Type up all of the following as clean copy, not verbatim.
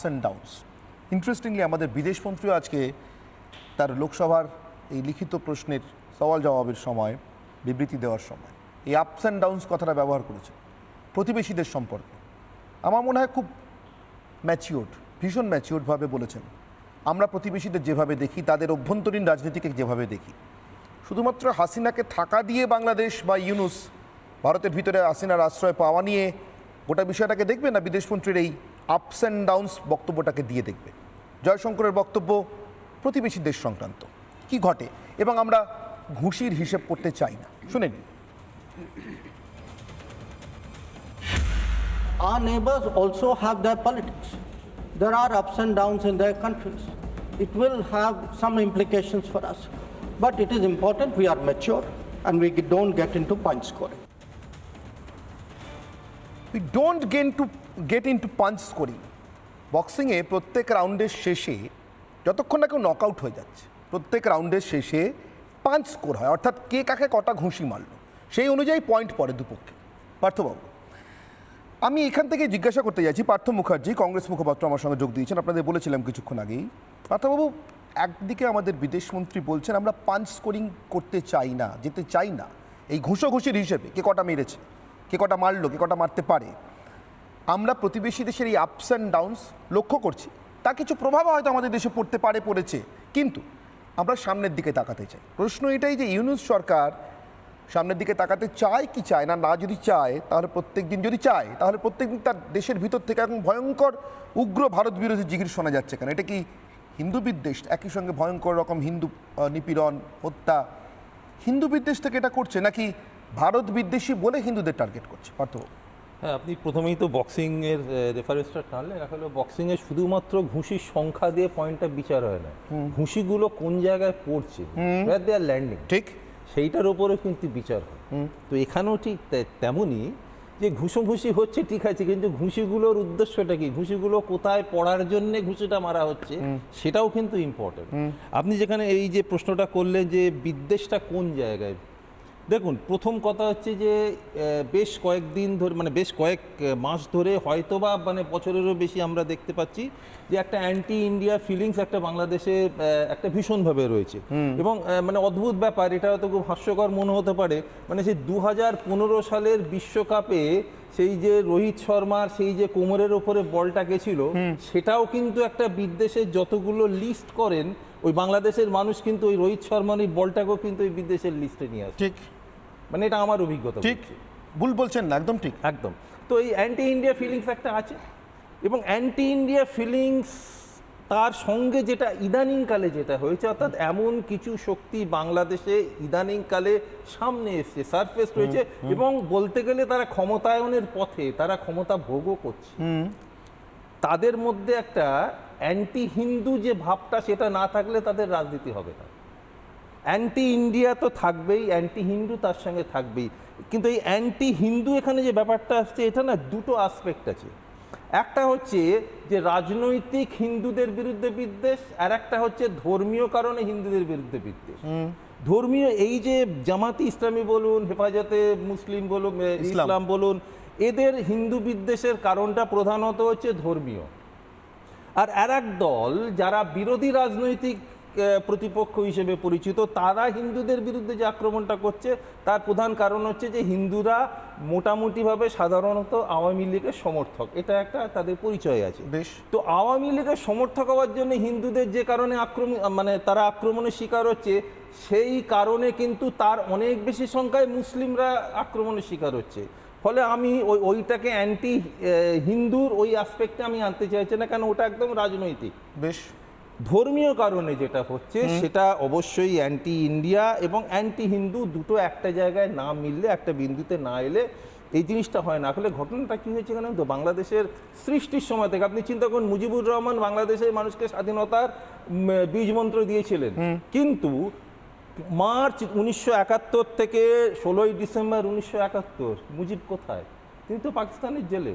And downs. Interestingly আমাদের বিদেশমন্ত্রীও আজকে তার লোকসভার এই লিখিত প্রশ্নের সওয়াল জবাবের সময় বিবৃতি দেওয়ার সময় এই আপস অ্যান্ড ডাউনস কথাটা ব্যবহার করেছে প্রতিবেশীদের সম্পর্কে। আমার মনে হয় খুব ম্যাচিওর্ড, ভীষণ ম্যাচিওর্ডভাবে বলেছেন। আমরা প্রতিবেশীদের যেভাবে দেখি, তাদের অভ্যন্তরীণ রাজনীতিকে যেভাবে দেখি, শুধুমাত্র হাসিনাকে থাকা দিয়ে বাংলাদেশ বা ইউনুস ভারতের ভিতরে হাসিনার আশ্রয় পাওয়া নিয়ে গোটা বিষয়টাকে দেখবে, না বিদেশমন্ত্রীর এই আপস অ্যান্ড ডাউনস বক্তব্যটাকে দিয়ে দেখবে। জয়শঙ্করের বক্তব্য প্রতিবেশী দেশ সংক্রান্ত, কি ঘটে, এবং আমরা ঘুষির হিসেব করতে চাই না। শুনে নিন। Our neighbors also have their politics. There are ups and downs in their countries. It will have some implications for us. But it is important we are mature and we don't get into punch scoring. We don't get into punch scoring. বক্সিংয়ে প্রত্যেক রাউন্ডের শেষে, যতক্ষণ না কেউ knockout হয়ে যাচ্ছে, প্রত্যেক রাউন্ডের শেষে পাঞ্চ স্কোর হয়, অর্থাৎ কে কাকে কটা ঘুষি মারল সেই অনুযায়ী পয়েন্ট পড়ে দুপক্ষে। পার্থবাবু, আমি এখান থেকে জিজ্ঞাসা করতে যাচ্ছি, পার্থ মুখার্জি কংগ্রেস মুখপাত্র আমার সঙ্গে যোগ দিয়েছেন, আপনাদের বলেছিলাম কিছুক্ষণ আগেই। পার্থবাবু, একদিকে আমাদের বিদেশমন্ত্রী বলছেন আমরা পাঞ্চ স্কোরিং করতে চাই না, যেতে চাই না এই ঘুষোঘুষির হিসেবে, কে কটা মেরেছে, কে কটা মারলো, কে কটা মারতে পারে। আমরা প্রতিবেশী দেশের এই আপস অ্যান্ড ডাউনস লক্ষ্য করছি, তার কিছু প্রভাব হয়তো আমাদের দেশে পড়তে পারে, পড়েছে, কিন্তু আমরা সামনের দিকে তাকাতে চাই। প্রশ্ন এটাই যে ইউনুস সরকার সামনের দিকে তাকাতে চায় কি চায় না, না যদি চায় তাহলে প্রত্যেক দিন, যদি চায় তাহলে প্রত্যেক দিন তার দেশের ভিতর থেকে এখন ভয়ঙ্কর উগ্র ভারত বিরোধী জিগির শোনা যাচ্ছে কেন? এটা কি হিন্দু বিদ্বেষ, একই সঙ্গে ভয়ঙ্কর রকম হিন্দু নিপীড়ন, হত্যা, হিন্দু বিদ্বেষ থেকে এটা করছে, নাকি ভারত বিদ্বেষী বলে হিন্দুদের টার্গেট করছে? পার্থ, হ্যাঁ, আপনি প্রথমেই তো বক্সিংয়ের রেফারেন্সটা টানলেন। আসলে বক্সিংয়ে শুধুমাত্র ঘুষির সংখ্যা দিয়ে পয়েন্টটা বিচার হয় না, ঘুষিগুলো কোন জায়গায় পড়ছে, দে আর ল্যান্ডিং, ঠিক সেইটার ওপরে কিন্তু বিচার হয়। তো এখানেও ঠিক তেমনই, যে ঘুষি হচ্ছে ঠিক আছে, কিন্তু ঘুষিগুলোর উদ্দেশ্যটা কি, ঘুষিগুলো কোথায় পড়ার জন্য ঘুষিটা মারা হচ্ছে, সেটাও কিন্তু ইম্পর্টেন্ট। আপনি যেখানে এই যে প্রশ্নটা করলেন যে বিদ্বেষটা কোন জায়গায়, দেখুন, প্রথম কথা হচ্ছে যে বেশ কয়েকদিন ধরে, মানে বেশ কয়েক মাস ধরে, হয়তোবা মানে বছরেরও বেশি আমরা দেখতে পাচ্ছি যে একটা অ্যান্টি ইন্ডিয়া ফিলিংস একটা বাংলাদেশে একটা ভীষণভাবে রয়েছে। এবং মানে অদ্ভুত ব্যাপার, এটা হয়তো খুব হাস্যকর মনে হতে পারে, মানে সেই 2015 সালের বিশ্বকাপে সেই যে রোহিত শর্মার সেই যে কোমরের ওপরে বলটা গেছিল, সেটাও কিন্তু একটা বিদ্বেষের, যতগুলো লিস্ট করেন ওই বাংলাদেশের মানুষ কিন্তু ওই রোহিত শর্মার ওই বলটাকেও কিন্তু ওই বিদেশের লিস্টে নিয়ে আসে। ঠিক, মানে এটা আমার অভিজ্ঞতা। ঠিক, ভুল বলছেন না, একদম ঠিক, একদম। তো এই অ্যান্টি ইন্ডিয়া ফিলিংস একটা আছে, এবং অ্যান্টি ইন্ডিয়া ফিলিংস তার সঙ্গে যেটা ইদানিংকালে যেটা হয়েছে, অর্থাৎ এমন কিছু শক্তি বাংলাদেশে ইদানিংকালে সামনে এসছে, সারফেস রয়েছে, এবং বলতে গেলে তারা ক্ষমতায়নের পথে, তারা ক্ষমতা ভোগও করছে। তাদের মধ্যে একটা অ্যান্টি হিন্দু যে ভাবটা, সেটা না থাকলে তাদের রাজনীতি হবে না। অ্যান্টি ইন্ডিয়া তো থাকবেই, অ্যান্টি হিন্দু তার সঙ্গে থাকবেই, কিন্তু এই অ্যান্টি হিন্দু এখানে যে ব্যাপারটা আসছে, এটা না দুটো আসপেক্ট আছে। একটা হচ্ছে যে রাজনৈতিক হিন্দুদের বিরুদ্ধে বিদ্বেষ, আর একটা হচ্ছে ধর্মীয় কারণে হিন্দুদের বিরুদ্ধে বিদ্বেষ। ধর্মীয়, এই যে জামাতি ইসলামী বলুন, হেফাজতে মুসলিম বলুন, ইসলাম বলুন, এদের হিন্দু বিদ্বেষের কারণটা প্রধানত হচ্ছে ধর্মীয়। আর এক দল যারা বিরোধী রাজনৈতিক প্রতিপক্ষ হিসেবে পরিচিত, তারা হিন্দুদের বিরুদ্ধে যে আক্রমণটা করছে, তার প্রধান কারণ হচ্ছে যে হিন্দুরা মোটামুটিভাবে সাধারণত আওয়ামী লীগের সমর্থক, এটা একটা তাদের পরিচয় আছে। তো আওয়ামী লীগের সমর্থক হওয়ার জন্য হিন্দুদের যে কারণে মানে তারা আক্রমণের শিকার হচ্ছে, সেই কারণে কিন্তু তার অনেক বেশি সংখ্যায় মুসলিমরা আক্রমণের শিকার হচ্ছে। ফলে আমি ওইটাকে অ্যান্টি হিন্দুর ওই অ্যাসপেক্টে আমি আনতে চাইছি না, কারণ ওটা একদম রাজনৈতিক। বেশ, ধর্মীয় কারণে যেটা হচ্ছে সেটা অবশ্যই অ্যান্টি ইন্ডিয়া এবং অ্যান্টি হিন্দু দুটো একটা জায়গায় না মিললে, একটা বিন্দুতে না এলে এই জিনিসটা হয় না। আসলে ঘটনাটা কী হয়েছে জানেন তো, বাংলাদেশের সৃষ্টির সময় থেকে আপনি চিন্তা করুন, মুজিবুর রহমান বাংলাদেশের মানুষকে স্বাধীনতার বীজমন্ত্র দিয়েছিলেন, কিন্তু মার্চ 1971 থেকে 16ই ডিসেম্বর 1971 মুজিব কোথায়? তিনি তো পাকিস্তানের জেলে।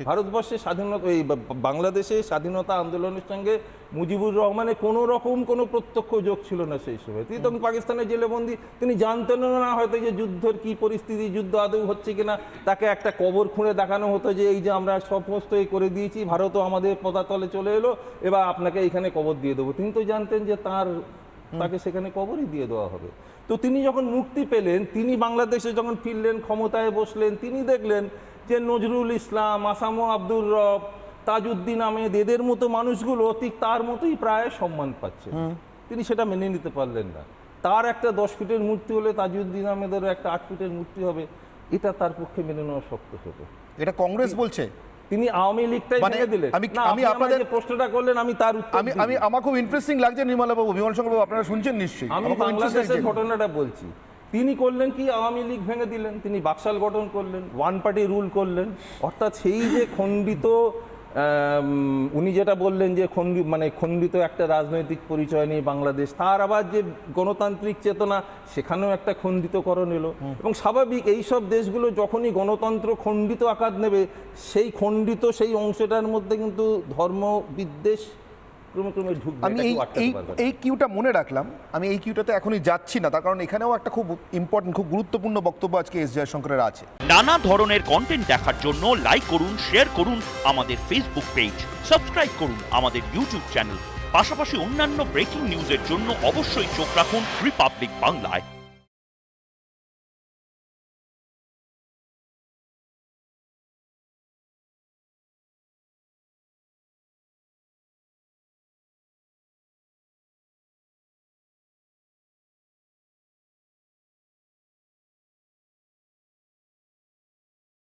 ভারতবর্ষের স্বাধীনতা এই বাংলাদেশের স্বাধীনতা আন্দোলনের সঙ্গে মুজিবুর রহমানের কোনো রকম কোনো প্রত্যক্ষ যোগ ছিল না সেই সময়। তিনি তখন পাকিস্তানের জেলেবন্দি, তিনি জানতেন না হয়তো যে যুদ্ধের কি পরিস্থিতি, যুদ্ধ আদৌ হচ্ছে কিনা। তাকে একটা কবর খুঁড়ে দেখানো হতো যে এই যে আমরা সমস্ত এই করে দিয়েছি, ভারতও আমাদের পদাতলে চলে এলো, এবার আপনাকে এখানে কবর দিয়ে দেবো। তিনি তো জানতেন যে তাকে সেখানে কবরই দিয়ে দেওয়া হবে। তো তিনি যখন মুক্তি পেলেন, তিনি বাংলাদেশে যখন ফিরলেন, ক্ষমতায় বসলেন, তিনি দেখলেন যে নজরুল ইসলাম, আসামো আব্দুর রব, তাজউদ্দিন আহমেদ, এদের মতো মানুষগুলো ঠিক তার মতোই প্রায় সম্মান পাচ্ছে। তিনি সেটা মেনে নিতে পারলেন না। তার একটা 10 ফিটের মূর্তি হলে তাজউদ্দিন আহমেদেরও একটা 8 ফিটের মূর্তি হবে, এটা তার পক্ষে মেনে নেওয়া শক্ত হতো। এটা কংগ্রেস বলছে? তিনি আওয়ামী লীগটাই ভেঙে দিলেন। আমি আপনাদের যে প্রশ্নটা করলেন আমি তার উত্তর আমি আমার খুব ইন্টারেস্টিং লাগছে নির্মলা বাবু, বিমল শঙ্কর বাবু, আপনারা শুনছেন নিশ্চয়ই। আমি বাংলাদেশের ঘটনাটা বলছি। তিনি করলেন কি, আওয়ামী লীগ ভেঙে দিলেন, তিনি বাকশাল গঠন করলেন, ওয়ান পার্টি রুল করলেন। অর্থাৎ সেই যে খণ্ডিত, উনি যেটা বললেন যে খণ্ডিত একটা রাজনৈতিক পরিচয় নিয়ে বাংলাদেশ, তার আবার যে গণতান্ত্রিক চেতনা, সেখানেও একটা খণ্ডিতকরণ এলো। এবং স্বাভাবিক এইসব দেশগুলো যখনই গণতন্ত্র খণ্ডিত আকার নেবে, সেই খণ্ডিত সেই অংশটার মধ্যে কিন্তু ধর্ম বিদ্বেষ ক্রমে ক্রমে ঢুকবে। আমি এই কিউটা মনে রাখলাম, আমি এই কিউটাতে এখনই যাচ্ছি না, তার কারণ এখানেও একটা খুব ইম্পর্টেন্ট, খুব গুরুত্বপূর্ণ বক্তব্য আজকে এস জয়শঙ্করের আছে। নানা ধরনের কন্টেন্ট দেখার জন্য লাইক করুন, শেয়ার করুন আমাদের ফেসবুক পেজ, সাবস্ক্রাইব করুন আমাদের ইউটিউব চ্যানেল। পাশাপাশি অন্যান্য ব্রেকিং নিউজের জন্য অবশ্যই চোখ রাখুন রিপাবলিক বাংলায়।